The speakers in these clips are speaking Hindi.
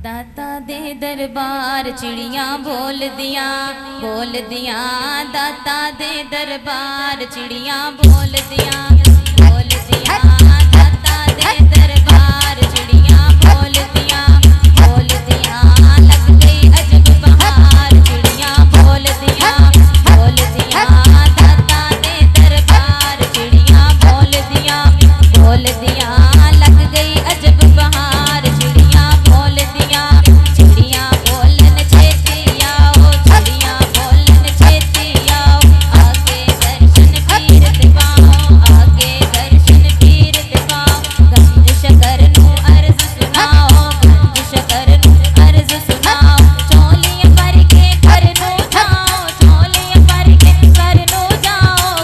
दाता दे दरबार चिड़िया बोल दिया दाता दे दरबार चिड़िया बोल दिया दाता दे दरबार चिड़िया बोल दिया लग गई अजब बहार चिड़िया बोल दिया दाता दे दरबार चिड़िया बोल दिया लग गई अजब बहार चिड़िया बोल दिया चिड़िया बोलन छेती आओ चिड़िया बोलन छेती आओ आगे दर्शन पीर दिवाओ गंज शकर नू अर्ज सुनाओ चोलियां भर के घर नू जाओ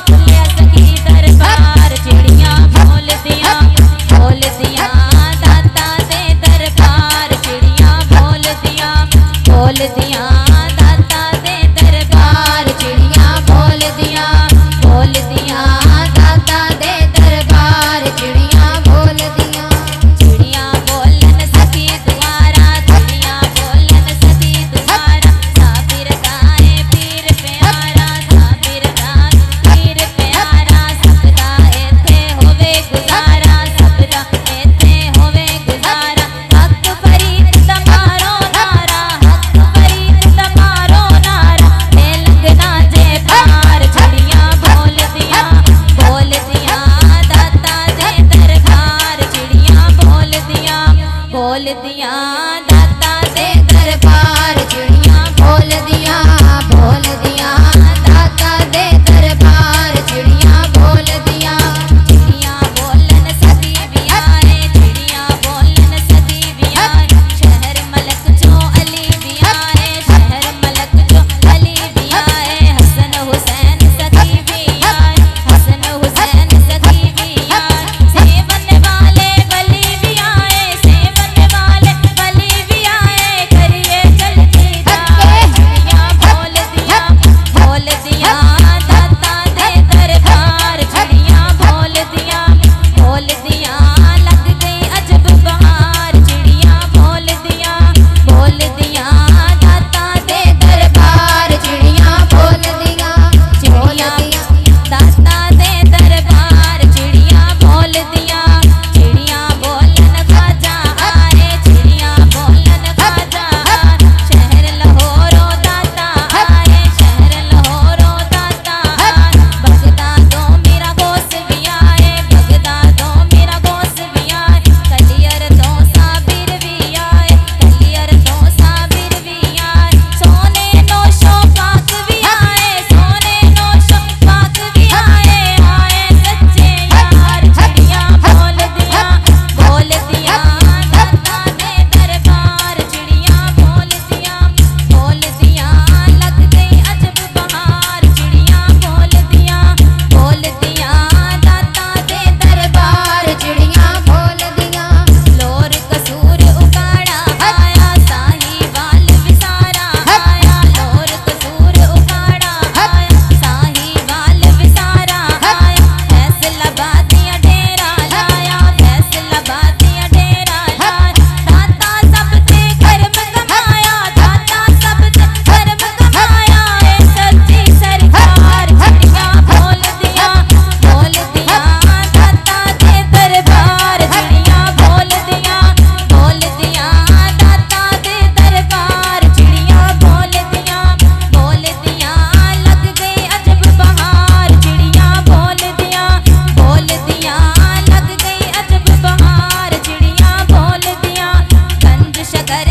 खुलिया सखी दरबार चिड़िया बोल दिया दाता दे दरबार चिड़िया बोल दिया दाता दे दरबार चिड़िया बोल दिया दाता दे दरबार चिड़िया बोल दिया चिड़िया बोलन सखी द्वारा साबिर गाए पीर प्यारा सबदा एथे होवे गुजारा हक फरीद तमारो नारा ते लगना जे पार चिड़िया बोल दिया दाता दे दरबार चिड़िया बोल दिया दाता दे दरबार चिड़िया बोल दिया दाता दे दरबार चिड़िया बोल दिया चिड़िया बोलन सदी भी आए शहर मलक जो अली भी आए हसन हुसैन सदी भी आए सेवन वाले वली भी आए करिए चलती चिड़िया बोल दिया दाता दे दरबार चिड़िया बोल दिया लग गई अजब बहार चिड़िया बोल दिया दाता दे दरबार चिड़िया बोल दिया दाता दे दरबार चिड़िया बोल दिया चिड़िया बोलन खाजा आए शहर लाहौरो दाता आए बगदादों मेरा गोस भी आए कलियर तो साबिर भी आए सोने नौशो पाक भी आए सच्चे यार चिड़िया बोल दिया दाता दे दरबार चिड़िया बोल दिया लग गई अजब बहार चिड़िया बोल दिया दाता दे दरबार चिड़िया बोल दिया लोर कसूर उकाड़ा आया साहिवाल विसारा आया फैसलाबादियां डेरा लाया दाता सब ते कर्म कमाया ए सच्ची सरकार चिड़िया बोल दिया दाता दे दरबार चिड़िया बोल दिया दाता दे दरबार चिड़िया बोल दिया लग गई अजब बहार चिड़िया बोल दिया लग गई अजब बहार चिड़िया बोल दिया गंज शकर